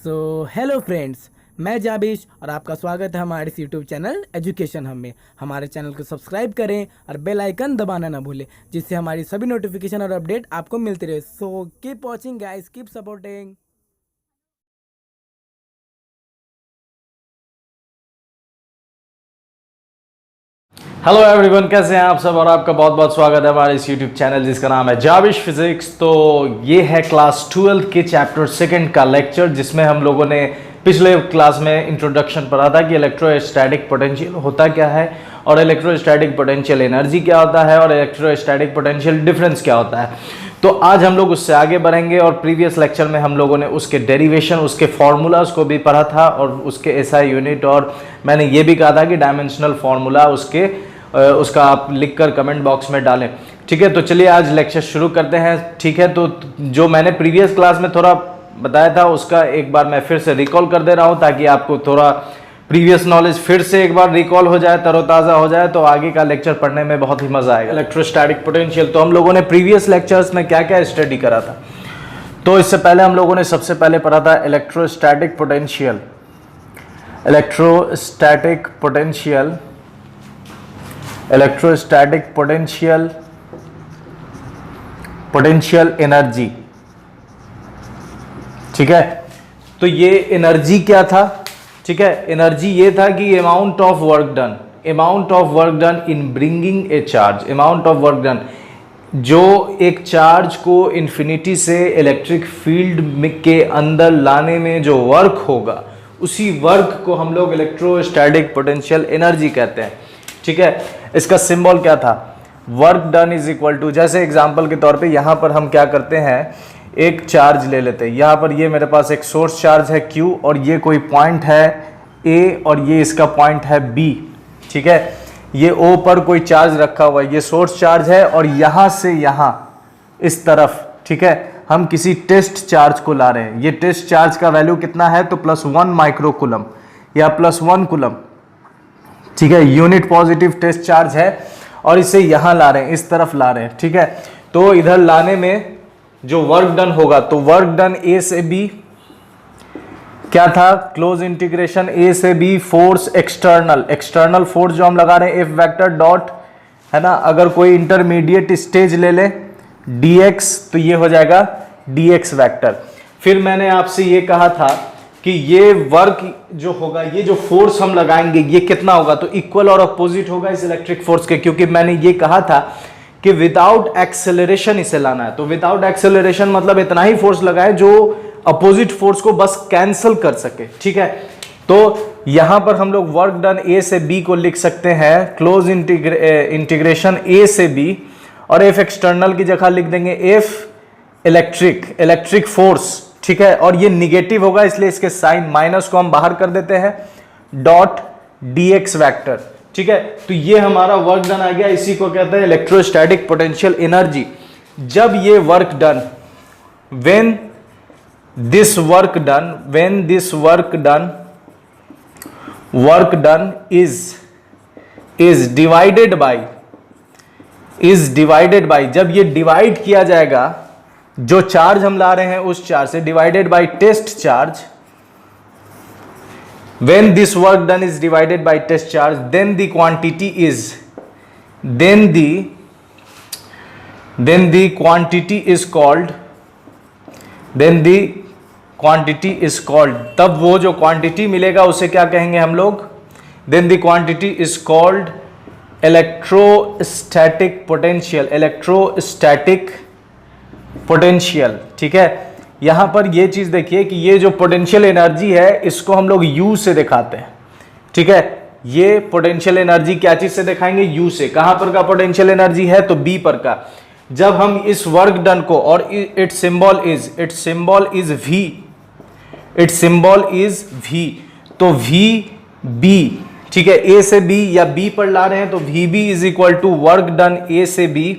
Hello friends, मैं जाबिश और आपका स्वागत है हमारे इस यूट्यूब चैनल एजुकेशन हम में। हमारे चैनल को सब्सक्राइब करें और बेल आइकन दबाना ना भूलें, जिससे हमारी सभी नोटिफिकेशन और अपडेट आपको मिलती रहे। So keep watching guys, keep supporting. Hello everyone, कैसे हैं आप सब। और आपका बहुत बहुत स्वागत है हमारे इस यूट्यूब चैनल जिसका नाम है जाबिश फिजिक्स। तो ये है क्लास 12 के चैप्टर 2 का लेक्चर, जिसमें हम लोगों ने पिछले क्लास में इंट्रोडक्शन पढ़ा था कि इलेक्ट्रोस्टैटिक पोटेंशियल होता क्या है और इलेक्ट्रोस्टैटिक पोटेंशियल एनर्जी क्या होता है और इलेक्ट्रोस्टैटिक पोटेंशियल डिफरेंस क्या होता है। तो आज हम लोग उससे आगे बढ़ेंगे और प्रीवियस लेक्चर में हम लोगों ने उसके डेरिवेशन, उसके फॉर्मूलाज को भी पढ़ा था और उसके एसआई यूनिट, और मैंने ये भी कहा था कि डायमेंशनल फॉर्मूला उसका आप लिखकर कमेंट बॉक्स में डालें। ठीक है, तो चलिए आज लेक्चर शुरू करते हैं। ठीक है, तो जो मैंने प्रीवियस क्लास में थोड़ा बताया था उसका एक बार मैं फिर से रिकॉल कर दे रहा हूँ, ताकि आपको थोड़ा प्रीवियस नॉलेज फिर से एक बार रिकॉल हो जाए, तरोताज़ा हो जाए, तो आगे का लेक्चर पढ़ने में बहुत ही मजा आएगा। इलेक्ट्रोस्टैटिक पोटेंशियल, तो हम लोगों ने प्रीवियस लेक्चर्स में क्या क्या स्टडी करा था। तो इससे पहले हम लोगों ने सबसे पहले पढ़ा था electrostatic potential, electrostatic potential, electrostatic potential, potential energy. ठीक है, तो ये एनर्जी क्या था। ठीक है, एनर्जी ये था कि amount of work done, amount of work done in bringing a charge, amount of work done, जो एक चार्ज को इन्फिनिटी से इलेक्ट्रिक फील्ड के अंदर लाने में जो वर्क होगा, उसी वर्क को हम लोग इलेक्ट्रोस्टैटिक पोटेंशियल एनर्जी कहते हैं। ठीक है, इसका सिंबल क्या था, work done is equal to, जैसे एग्जांपल के तौर पे यहाँ पर हम क्या करते हैं, एक चार्ज ले लेते हैं। यहाँ पर ये मेरे पास एक सोर्स चार्ज है Q और ये कोई पॉइंट है A और ये इसका पॉइंट है B। ठीक है, ये O पर कोई चार्ज रखा हुआ है, ये सोर्स चार्ज है, और यहाँ से यहाँ इस तरफ, ठीक है, हम किसी टेस्ट चार्ज को ला रहे हैं। ये टेस्ट चार्ज का वैल्यू कितना है, तो +1 माइक्रोकूलम या +1 कूलम। ठीक है, यूनिट पॉजिटिव टेस्ट चार्ज है और इसे यहाँ ला रहे हैं, इस तरफ ला रहे हैं। ठीक है, तो इधर लाने में जो वर्क डन होगा, तो वर्क डन A से B क्या था, क्लोज इंटीग्रेशन A से B, force external, external force जो हम लगा रहे हैं F वेक्टर डॉट, है ना, अगर कोई इंटरमीडिएट स्टेज ले ले dx, तो ये हो जाएगा dx वेक्टर। फिर मैंने आपसे ये कहा था कि ये वर्क जो होगा, ये जो फोर्स हम लगाएंगे, ये कितना होगा, तो इक्वल और अपोजिट होगा इस इलेक्ट्रिक फोर्स के, क्योंकि मैंने ये कहा था कि विदाउट एक्सेलरेशन इसे लाना है। तो विदाउट एक्सेलरेशन मतलब इतना ही फोर्स लगाए जो अपोजिट फोर्स को बस कैंसिल कर सके। ठीक है, तो यहां पर हम लोग वर्क डन A से B को लिख सकते हैं क्लोज इंटीग्रेशन A से B, और F एक्सटर्नल की जगह लिख देंगे F इलेक्ट्रिक, इलेक्ट्रिक फोर्स। ठीक है, और ये निगेटिव होगा इसलिए इसके साइन माइनस को हम बाहर कर देते हैं, डॉट dx वेक्टर। ठीक है, तो ये हमारा वर्क डन आ गया, इसी को कहते हैं इलेक्ट्रोस्टैटिक पोटेंशियल एनर्जी। जब ये work done, when this work done, when this work done, work done is divided by, is divided by, जब ये डिवाइड किया जाएगा, जो चार्ज हम ला रहे हैं उस चार्ज से, divided by test charge, when this work done is divided by test charge, then the quantity is, then the quantity is called, then the quantity is called, तब वो जो क्वांटिटी मिलेगा उसे क्या कहेंगे हम लोग, then the quantity is called electrostatic potential, electrostatic potential। ठीक है, यहां पर ये चीज देखिए कि ये जो पोटेंशियल एनर्जी है इसको हम लोग U से दिखाते हैं। ठीक है, ये पोटेंशियल एनर्जी क्या चीज से दिखाएंगे, U से। कहां पर का पोटेंशियल एनर्जी है, तो B पर का। जब हम इस वर्क डन को, और it's symbol is V, it's symbol is V, तो VB, ठीक है, A से B या B पर ला रहे हैं, तो VB is equal to work done A से B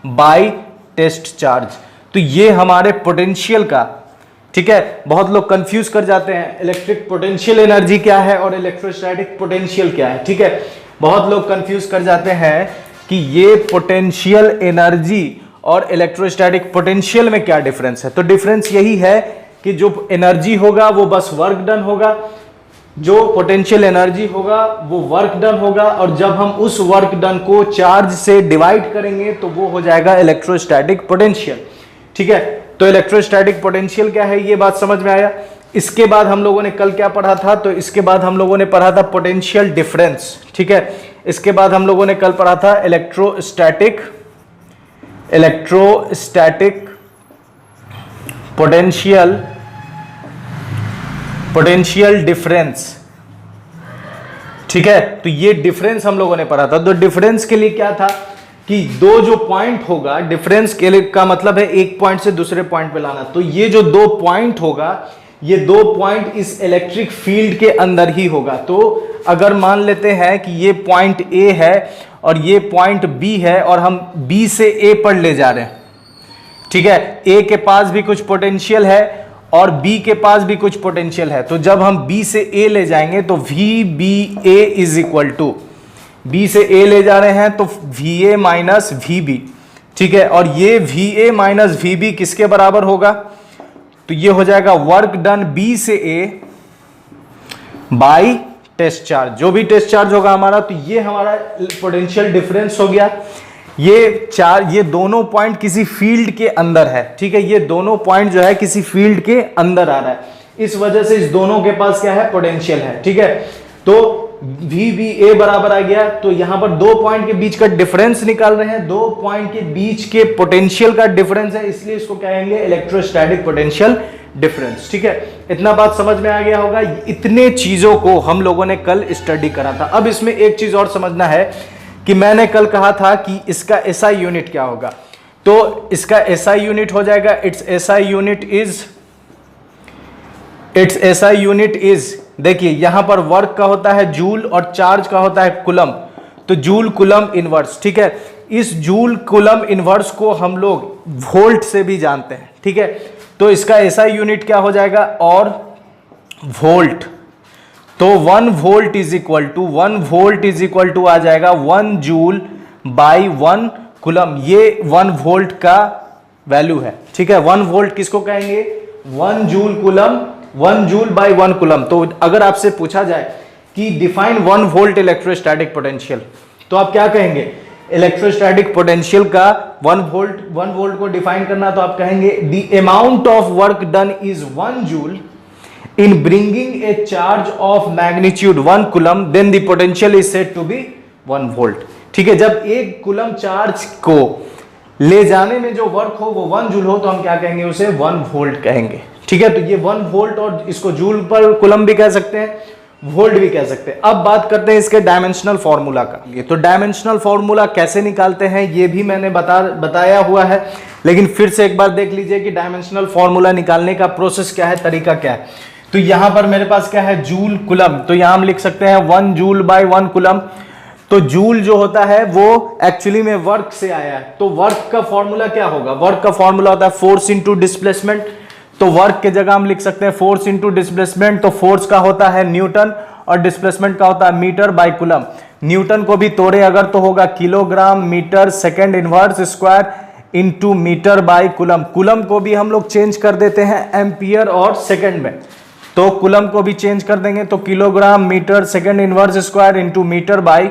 बाय टेस्ट चार्ज। तो ये हमारे पोटेंशियल का, ठीक है, बहुत लोग कंफ्यूज कर जाते हैं इलेक्ट्रिक पोटेंशियल एनर्जी क्या है और इलेक्ट्रोस्टैटिक पोटेंशियल क्या है। ठीक है, बहुत लोग कंफ्यूज कर जाते हैं कि ये पोटेंशियल एनर्जी और इलेक्ट्रोस्टैटिक पोटेंशियल में क्या डिफरेंस है। तो डिफरेंस यही है कि जो एनर्जी होगा वो बस वर्क डन होगा, जो पोटेंशियल एनर्जी होगा वो वर्क डन होगा, और जब हम उस वर्क डन को चार्ज से डिवाइड करेंगे तो वो हो जाएगा इलेक्ट्रोस्टैटिक पोटेंशियल। ठीक है, तो इलेक्ट्रोस्टैटिक पोटेंशियल क्या है ये बात समझ में आया। इसके बाद हम लोगों ने कल क्या पढ़ा था, तो इसके बाद हम लोगों ने पढ़ा था पोटेंशियल डिफरेंस। ठीक है, इसके बाद हम लोगों ने कल पढ़ा था इलेक्ट्रोस्टैटिक पोटेंशियल डिफरेंस। ठीक है, तो ये डिफरेंस हम लोगों ने पढ़ा था। तो डिफरेंस के लिए क्या था कि दो जो पॉइंट होगा, डिफरेंस के लिए का मतलब है एक पॉइंट से दूसरे पॉइंट पे लाना। तो ये जो दो पॉइंट होगा, ये दो पॉइंट इस इलेक्ट्रिक फील्ड के अंदर ही होगा। तो अगर मान लेते हैं कि ये पॉइंट ए है और ये पॉइंट बी है और हम बी से ए पर ले जा रहे हैं, ठीक है, ए के पास भी कुछ पोटेंशियल है और बी के पास भी कुछ पोटेंशियल है। तो जब हम बी से ए ले जाएंगे तो V B A is equal to, B से ए ले जा रहे हैं तो V A minus V B. ठीक है, और ये V A minus V B किसके बराबर होगा, तो ये हो जाएगा वर्क डन बी से ए बाई टेस्ट चार्ज। जो भी टेस्ट चार्ज होगा हमारा, तो ये हमारा पोटेंशियल डिफरेंस हो गया। ये दोनों पॉइंट किसी फील्ड के अंदर है। ठीक है, ये दोनों पॉइंट जो है किसी फील्ड के अंदर आ रहा है, इस वजह से इस दोनों के पास क्या है, पोटेंशियल है। ठीक है, तो वी बी ए बराबर आ गया। तो यहां पर दो पॉइंट के बीच का डिफरेंस निकाल रहे हैं, दो पॉइंट के बीच के पोटेंशियल का डिफरेंस है, इसलिए इसको कहेंगे इलेक्ट्रोस्टैटिक पोटेंशियल डिफरेंस। ठीक है, इतना बात समझ में आ गया होगा। इतने चीजों को हम लोगों ने कल स्टडी करा था। अब इसमें एक चीज और समझना है कि मैंने कल कहा था कि इसका एसआई यूनिट क्या होगा। तो इसका एसआई यूनिट हो जाएगा, इट्स एसआई यूनिट इज, देखिए यहां पर वर्क का होता है जूल और चार्ज का होता है कुलम। तो जूल कुलम इनवर्स। ठीक है, इस जूल कुलम इनवर्स को हम लोग वोल्ट से भी जानते हैं। ठीक है, तो इसका एसआई यूनिट क्या हो जाएगा, और वोल्ट। तो 1 वोल्ट इज इक्वल टू आ जाएगा 1 जूल बाई 1 कुलम। ये 1 वोल्ट का वैल्यू है। ठीक है, 1 वोल्ट किसको कहेंगे, 1 joule coulomb, 1 joule by 1 coulomb. तो अगर आपसे पूछा जाए कि डिफाइन 1 वोल्ट इलेक्ट्रोस्टैटिक पोटेंशियल, तो आप क्या कहेंगे, इलेक्ट्रोस्टैटिक पोटेंशियल का 1 वोल्ट को डिफाइन करना, तो आप कहेंगे the amount of work done is 1 joule in bringing a charge of magnitude 1 coulomb, then the potential is said to be 1 volt। ठीक है, जब एक कुलम चार्ज को ले जाने में जो वर्क हो वो 1 जूल हो, तो हम क्या कहेंगे, उसे 1 वोल्ट कहेंगे। ठीक है, तो ये 1 वोल्ट, और इसको जूल पर कुलम भी कह सकते हैं, वोल्ट भी कह सकते हैं। अब बात करते हैं इसके डायमेंशनल फॉर्मूला का। तो डायमेंशनल फॉर्मूला कैसे निकालते हैं ये भी मैंने बताया हुआ है, लेकिन फिर से एक बार देख लीजिए कि डायमेंशनल फॉर्मूला निकालने का प्रोसेस क्या है, तरीका क्या है। तो यहां पर मेरे पास क्या है, जूल कुलम। तो यहां हम लिख सकते हैं 1 जूल बाई 1 कुलम। तो जूल जो होता है वो एक्चुअली में वर्क से आया है। तो वर्क का फॉर्मूला क्या होगा, वर्क का फॉर्मूला होता है फोर्स इंटू डिस्प्लेसमेंट। तो वर्क के जगह हम लिख सकते हैं फोर्स इंटू डिस्प्लेसमेंट। तो फोर्स का होता है न्यूटन और डिस्प्लेसमेंट का होता है मीटर बाई कुलम। न्यूटन को भी तोड़े अगर तो होगा kilogram metre second inverse square into metre by coulomb. Coulomb को भी हम लोग चेंज कर देते हैं एम्पियर और सेकेंड में, तो कुलम को भी चेंज कर देंगे, तो kilogram metre second inverse square into metre by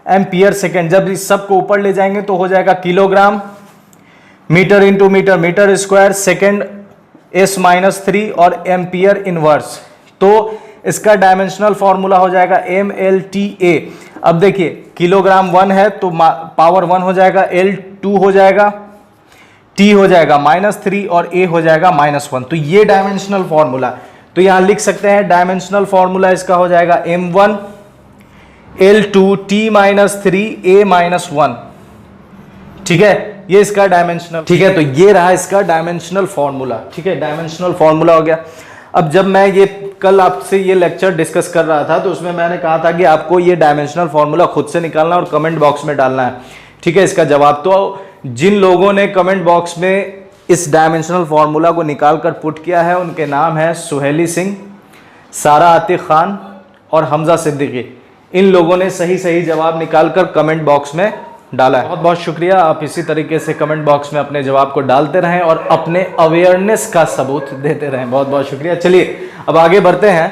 ampere second. जब इस सब को ऊपर ले जाएंगे तो हो जाएगा kilogram metre into metre, metre square second S-3 और एम्पियर इनवर्स। तो इसका डायमेंशनल फॉर्मूला हो जाएगा MLTA। अब देखिए किलोग्राम 1 है तो पावर 1 हो जाएगा, L 2 हो जाएगा, T हो जाएगा -3 और A हो जाएगा -1। तो ये डायमेंशनल फॉर्मूला। तो यहां लिख सकते हैं डायमेंशनल फॉर्मूला इसका हो जाएगा M1 L2 T-3 A-1। ठीक है, ये इसका डायमेंशनल। ठीक है, तो ये रहा इसका डायमेंशनल फॉर्मूला। ठीक है, डायमेंशनल फॉर्मूला हो गया। अब जब मैं ये कल आपसे ये लेक्चर डिस्कस कर रहा था तो उसमें मैंने कहा था कि आपको ये डायमेंशनल फॉर्मूला खुद से निकालना और कमेंट बॉक्स में डालना है। ठीक है, इसका जवाब तो जिन लोगों ने कमेंट बॉक्स में इस डायमेंशनल फॉर्मूला को निकाल कर पुट किया है उनके नाम है सुहेली सिंह, सारा आतिक खान और हमजा सिद्दीकी। इन लोगों ने सही सही जवाब निकाल कर कमेंट बॉक्स में डाला है। बहुत बहुत शुक्रिया, आप इसी तरीके से कमेंट बॉक्स में अपने जवाब को डालते रहें और अपने अवेयरनेस का सबूत देते रहें। बहुत बहुत शुक्रिया। चलिए अब आगे बढ़ते हैं।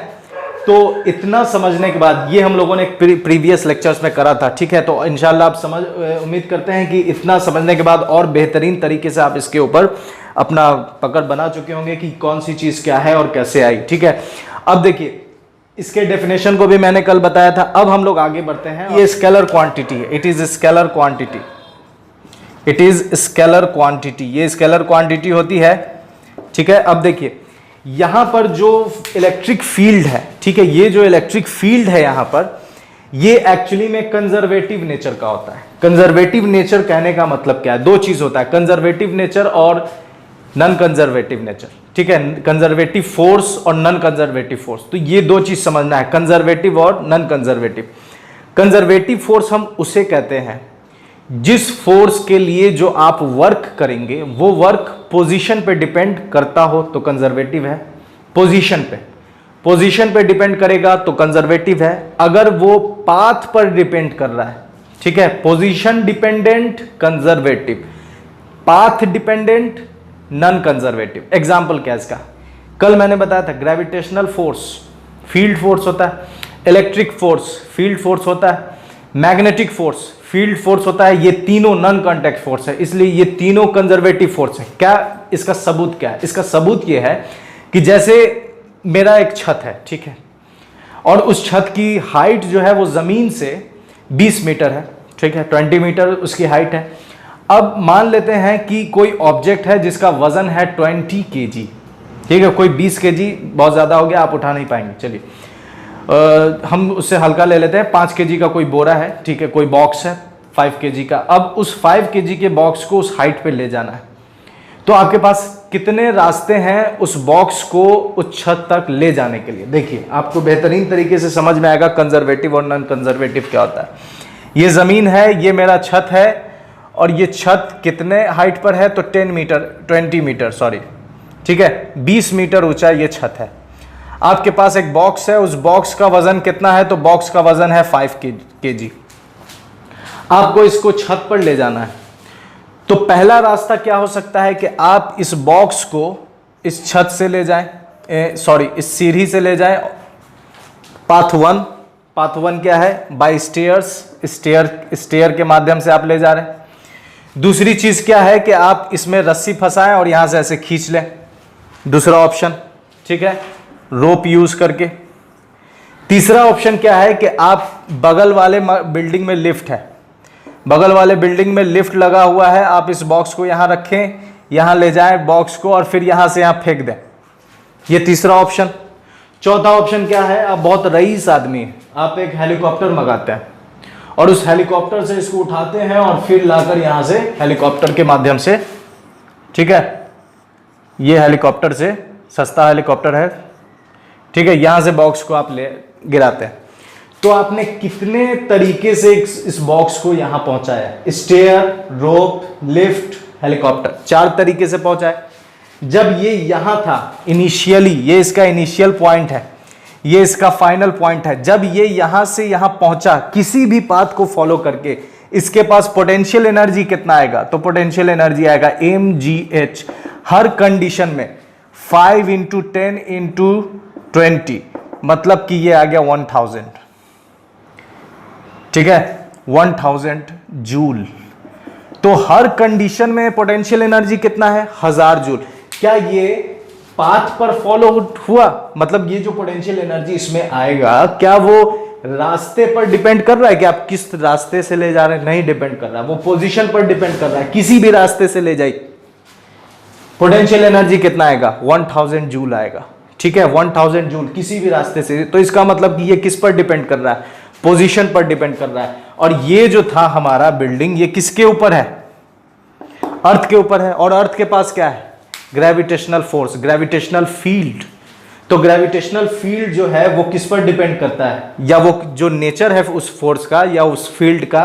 तो इतना समझने के बाद, ये हम लोगों ने प्रीवियस लेक्चर्स में करा था, ठीक है, तो इंशाल्लाह आप उम्मीद करते हैं कि इतना समझने के बाद और बेहतरीन तरीके से आप इसके ऊपर अपना पकड़ बना चुके होंगे कि कौन सी चीज़ क्या है और कैसे आई, ठीक है। अब देखिए, इसके डेफिनेशन को भी मैंने कल बताया था। अब हम लोग आगे बढ़ते हैं। ये स्केलर क्वांटिटी है, it is scalar quantity, it is scalar quantity, ये स्केलर क्वांटिटी होती है, ठीक है। अब देखिए यहां पर जो इलेक्ट्रिक फील्ड है, ठीक है, ये जो इलेक्ट्रिक फील्ड है यहां पर, ये एक्चुअली में कंजर्वेटिव नेचर का होता है। कंजर्वेटिव नेचर कहने का मतलब क्या है? दो चीज होता है, कंजर्वेटिव नेचर और नॉन कंजर्वेटिव नेचर, ठीक है, कंजर्वेटिव फोर्स और नॉन कंजर्वेटिव फोर्स। तो ये दो चीज समझना है, कंजर्वेटिव और नॉन कंजर्वेटिव। कंजर्वेटिव फोर्स हम उसे कहते हैं जिस फोर्स के लिए जो आप वर्क करेंगे वो वर्क पोजीशन पे डिपेंड करता हो तो कंजर्वेटिव है। पोजीशन पे डिपेंड करेगा तो कंजर्वेटिव है। अगर वो पाथ पर डिपेंड कर रहा है, ठीक है, position dependent conservative, path dependent non conservative. Example क्या है इसका? कल मैंने बताया था ग्रेविटेशनल फोर्स फील्ड फोर्स होता है, इलेक्ट्रिक फोर्स फील्ड फोर्स होता है, मैग्नेटिक फोर्स फील्ड फोर्स होता है। ये तीनों नॉन कांटेक्ट फोर्स है, इसलिए ये तीनों कंजर्वेटिव फोर्स है। क्या इसका सबूत क्या है? इसका सबूत ये है कि जैसे मेरा एक छत है, ठीक है, और उस छत की हाइट जो है वो जमीन से 20 मीटर है, ठीक है, 20 मीटर उसकी हाइट है। अब मान लेते हैं कि कोई ऑब्जेक्ट है जिसका वजन है 20 kg, ठीक है, कोई 20 kg बहुत ज्यादा हो गया, आप उठा नहीं पाएंगे। चलिए हम उससे हल्का ले लेते हैं, 5 kg का कोई बोरा है, ठीक है, कोई बॉक्स है 5 kg का। अब उस 5 kg के बॉक्स को उस हाइट पे ले जाना है, तो आपके पास कितने रास्ते हैं उस बॉक्स को उस छत तक ले जाने के लिए? देखिए आपको बेहतरीन तरीके से समझ में आएगा कंजर्वेटिव और नॉन कंजर्वेटिव क्या होता है। ये जमीन है, ये मेरा छत है, और ये छत कितने हाइट पर है? तो 20 मीटर सॉरी, ठीक है, 20 मीटर ऊंचा ये छत है। आपके पास एक बॉक्स है, उस बॉक्स का वजन कितना है? तो बॉक्स का वजन है 5 kg। आपको इसको छत पर ले जाना है, तो पहला रास्ता क्या हो सकता है कि आप इस बॉक्स को इस छत से ले जाएं, सॉरी इस सीढ़ी से ले जाएं। पाथ वन क्या है? बाय स्टेयर्स, स्टेयर के माध्यम से आप ले जा रहे हैं। दूसरी चीज क्या है कि आप इसमें रस्सी फंसाएं और यहां से ऐसे खींच लें, दूसरा ऑप्शन, ठीक है, रोप यूज करके। तीसरा ऑप्शन क्या है कि आप बगल वाले बिल्डिंग में लिफ्ट है, बगल वाले बिल्डिंग में लिफ्ट लगा हुआ है, आप इस बॉक्स को यहां रखें, यहां ले जाएं बॉक्स को और फिर यहां से यहां फेंक दें। ये तीसरा ऑप्शन। चौथा ऑप्शन क्या है? आप बहुत रईस आदमी हैं, आप एक हेलीकॉप्टर मंगाते हैं और उस हेलीकॉप्टर से इसको उठाते हैं और फिर लाकर यहां से हेलीकॉप्टर के माध्यम से, ठीक है, ये हेलीकॉप्टर से, सस्ता हेलीकॉप्टर है, ठीक है, यहां से बॉक्स को आप ले गिराते हैं। तो आपने कितने तरीके से इस बॉक्स को यहां पहुंचाया? स्टेयर, रोप, लिफ्ट, हेलीकॉप्टर, 4 तरीके से पहुंचाए। जब ये यहां था इनिशियली, ये इसका इनिशियल पॉइंट है, ये इसका फाइनल पॉइंट है, जब ये यहां से यहां पहुंचा किसी भी पाथ को फॉलो करके, इसके पास पोटेंशियल एनर्जी कितना आएगा? तो पोटेंशियल एनर्जी आएगा mgh, हर कंडीशन में 5 × 10 × 20, मतलब कि ये आ गया 1000, ठीक है, 1000 जूल। तो हर कंडीशन में पोटेंशियल एनर्जी कितना है? 1000 जूल। क्या ये पाथ पर फॉलो हुआ? मतलब ये जो पोटेंशियल एनर्जी इसमें आएगा, क्या वो रास्ते पर डिपेंड कर रहा है कि आप किस रास्ते से ले जा रहे हैं? नहीं डिपेंड कर रहा है, वो पोजीशन पर डिपेंड कर रहा है। किसी भी रास्ते से ले जाइए, पोटेंशियल एनर्जी कितना आएगा? 1000 जूल आएगा, ठीक है, 1000 जूल किसी भी रास्ते से। तो इसका मतलब कि ये किस पर डिपेंड कर रहा है? पोजीशन पर डिपेंड कर रहा है। और ये जो था हमारा बिल्डिंग, ये किसके ऊपर है? अर्थ के ऊपर है। और अर्थ के पास क्या है? Gravitational force, gravitational field. तो ग्रेविटेशनल फील्ड जो है वो किस पर डिपेंड करता है? या वो जो नेचर है उस फोर्स का या उस फील्ड का,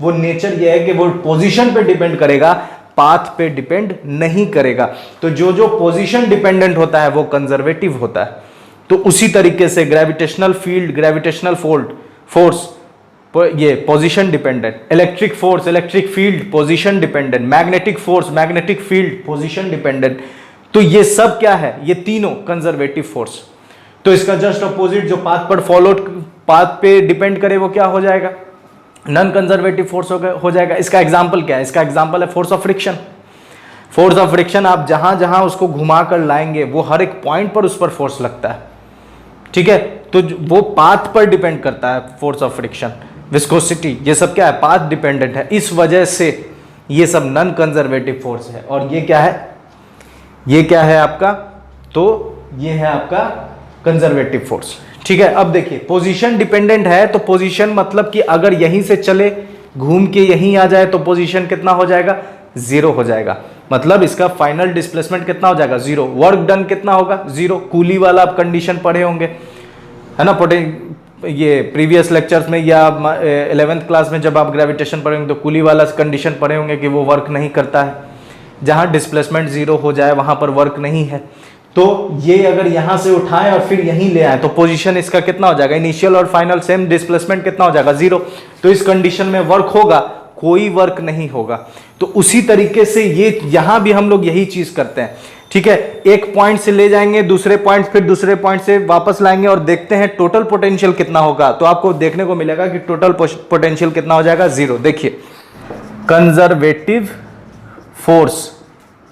वो नेचर ये है कि वो पोजीशन पे डिपेंड करेगा, पाथ पे डिपेंड नहीं करेगा। तो जो जो पोजीशन डिपेंडेंट होता है वो कंजर्वेटिव होता है। तो उसी तरीके से ग्रेविटेशनल फील्ड, ग्रेविटेशनल फोर्स ये position dependent, electric force, electric field position dependent, magnetic force, magnetic field position dependent. तो ये सब क्या है, ये तीनों कंजर्वेटिव फोर्स। तो इसका जस्ट अपोजिट जो पाथ पे डिपेंड करे वो क्या हो जाएगा, नॉन कंजर्वेटिव फोर्स हो जाएगा। इसका एग्जांपल क्या है, इसका एग्जांपल है force of friction. Force of friction आप जहां जहां उसको घुमा कर लाएंगे वो हर एक पॉइंट पर उस पर फोर्स लगता है, ठीक है। तो वो पाथ पर डिपेंड करता है फोर्स ऑफ फ्रिक्शन, विस्कोसिटी, ये सब क्या है, पाथ डिपेंडेंट है। इस वजह से ये सब नॉन कंजर्वेटिव फोर्स है। और ये क्या है, ये क्या है आपका, तो ये है आपका कंजर्वेटिव फोर्स, ठीक है। अब देखिए पोजीशन डिपेंडेंट है, तो पोजीशन मतलब कि अगर यहीं से चले घूम के यहीं आ जाए तो पोजीशन कितना हो जाएगा, 0 हो जाएगा। मतलब इसका फाइनल डिस्प्लेसमेंट कितना हो जाएगा, 0। वर्क डन कितना होगा, 0। कूली वाला आप कंडीशन पढ़े होंगे, है ना, ये प्रीवियस लेक्चर्स में या 11th क्लास में जब आप ग्रेविटेशन पढ़ेंगे तो कूली वाला कंडीशन पढ़े होंगे कि वो वर्क नहीं करता है। जहां डिस्प्लेसमेंट 0 हो जाए वहां पर वर्क नहीं है। तो ये अगर यहां से उठाएं और फिर यहीं ले आए तो पोजीशन इसका कितना हो जाएगा, इनिशियल और फाइनल सेम, डिस्प्लेसमेंट कितना हो जाएगा, 0। तो इस कंडीशन में वर्क होगा, कोई वर्क नहीं होगा। तो उसी तरीके से ये यहां भी हम लोग यही चीज करते हैं, ठीक है। एक पॉइंट से ले जाएंगे दूसरे पॉइंट, फिर दूसरे पॉइंट से वापस लाएंगे और देखते हैं टोटल पोटेंशियल कितना होगा। तो आपको देखने को मिलेगा कि टोटल पोटेंशियल कितना हो जाएगा, 0। देखिए कंजर्वेटिव फोर्स,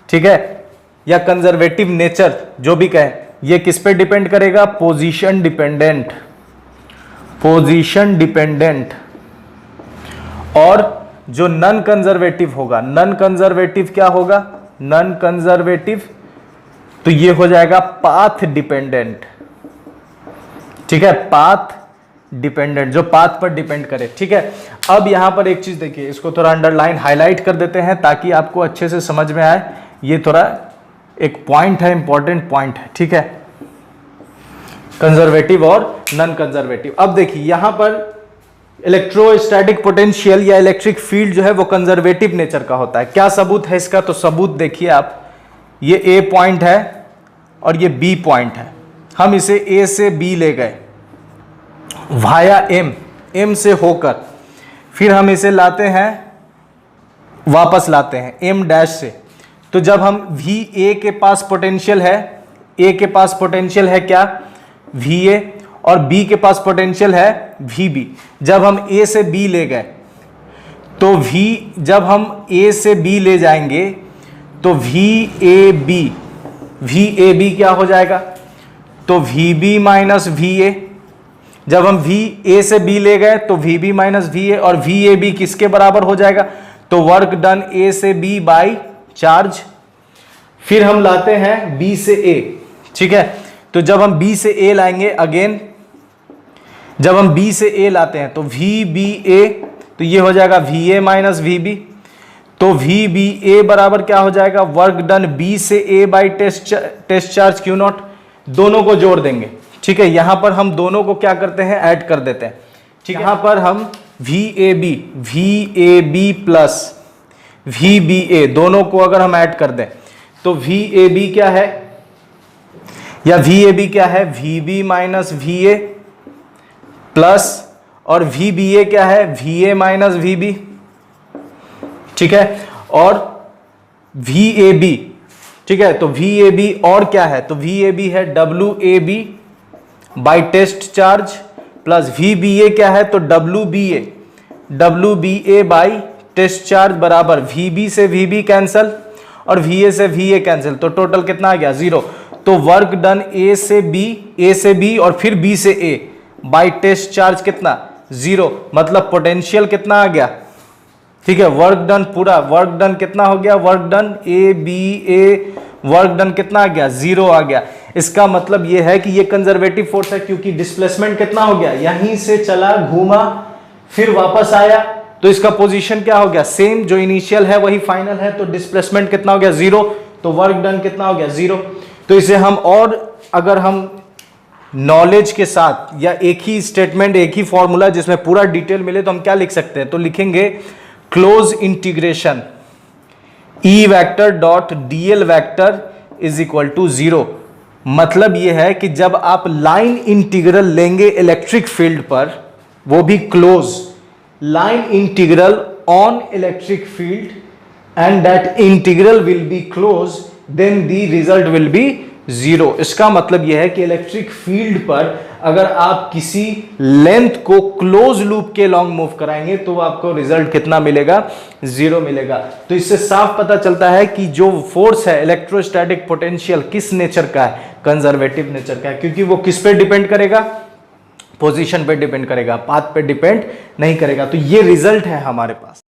ठीक है, या कंजर्वेटिव नेचर जो भी कहें, ये किस पे डिपेंड करेगा, पोजीशन डिपेंडेंट, पोजीशन डिपेंडेंट। और जो नॉन कंजर्वेटिव होगा, नॉन कंजर्वेटिव क्या होगा, नॉन कंजर्वेटिव तो ये हो जाएगा पाथ डिपेंडेंट, ठीक है, पाथ डिपेंडेंट, जो पाथ पर डिपेंड करे, ठीक है। अब यहां पर एक चीज देखिए, इसको थोड़ा अंडरलाइन हाईलाइट कर देते हैं ताकि आपको अच्छे से समझ में आए। ये थोड़ा एक पॉइंट है, इंपॉर्टेंट पॉइंट है, ठीक है, कंजर्वेटिव और नॉन कंजर्वेटिव। अब देखिए यहां पर इलेक्ट्रोस्टैटिक पोटेंशियल या इलेक्ट्रिक फील्ड जो है वो कंजर्वेटिव नेचर का होता है। क्या सबूत है इसका, तो सबूत देखिए आप, ये ए पॉइंट है और ये बी पॉइंट है। हम इसे ए से बी ले गए वाया एम से होकर, फिर हम इसे लाते हैं, वापस लाते हैं एम डैश से। तो जब हम वी ए के पास पोटेंशियल है, ए के पास पोटेंशियल है क्या, वी ए, और बी के पास पोटेंशियल है वी बी। जब हम ए से बी ले गए तो जब हम ए से बी ले जाएंगे तो वी ए बी क्या हो जाएगा, तो V B minus V A. जब हम वी ए से बी ले गए तो V B minus V A, और वी ए बी किसके बराबर हो जाएगा, तो वर्क डन ए से बी बाई चार्ज। फिर हम लाते हैं बी से ए, ठीक है। तो जब हम बी से ए लाएंगे, अगेन जब हम बी से ए लाते हैं तो वी बी ए, तो ये हो जाएगा V A minus V B. तो वी बी ए बराबर क्या हो जाएगा, वर्क डन बी से A by test charge Q not. दोनों को जोड़ देंगे, ठीक है। यहां पर हम दोनों को क्या करते हैं, ऐड कर देते हैं, ठीक है। यहां पर हम V A B plus V B A दोनों को अगर हम ऐड कर दें तो वी ए बी क्या है, या वी ए बी क्या है, V B minus V A plus, और वी बी ए क्या है, V A minus V B, ठीक है। और वी ए बी, ठीक है, तो वी ए बी और क्या है, तो वी ए बी है W A B by test charge, plus V B A क्या है, तो W B A by test charge बराबर वी बी से वी बी कैंसल और वी ए से वी ए कैंसिल। तो टोटल कितना आ गया, 0। तो वर्क डन ए से बी और फिर बी से ए बाई टेस्ट चार्ज कितना, 0। मतलब पोटेंशियल कितना आ गया, ठीक है। वर्क डन पूरा, वर्क डन कितना हो गया, work done A B A, work done कितना आ गया, 0 आ गया। इसका मतलब यह है कि ये कंजर्वेटिव फोर्स है, क्योंकि डिस्प्लेसमेंट कितना हो गया, यहीं से चला, घूमा, फिर वापस आया, तो इसका पोजीशन क्या हो गया, सेम, जो इनिशियल है वही फाइनल है। तो डिस्प्लेसमेंट कितना हो गया, 0। तो वर्क डन कितना हो गया, 0। तो इसे हम, और अगर हम नॉलेज के साथ या एक ही स्टेटमेंट, एक ही फॉर्मूला जिसमें पूरा डिटेल मिले, तो हम क्या लिख सकते हैं, तो लिखेंगे close integration E vector dot DL vector is equal to 0। मतलब यह है कि जब आप लाइन इंटीग्रल लेंगे इलेक्ट्रिक फील्ड पर, वो भी close, line integral on electric field and that integral will be closed, then the result will be zero. इसका मतलब यह है कि इलेक्ट्रिक फील्ड पर अगर आप किसी लेंथ को क्लोज लूप के लॉन्ग मूव कराएंगे तो आपको रिजल्ट कितना मिलेगा, जीरो मिलेगा। तो इससे साफ पता चलता है कि जो फोर्स है इलेक्ट्रोस्टैटिक पोटेंशियल किस नेचर का है, कंजर्वेटिव नेचर का है, क्योंकि वो किस पे डिपेंड करेगा, पोजीशन पे डिपेंड करेगा, पाथ पे डिपेंड नहीं करेगा। तो ये रिजल्ट है हमारे पास।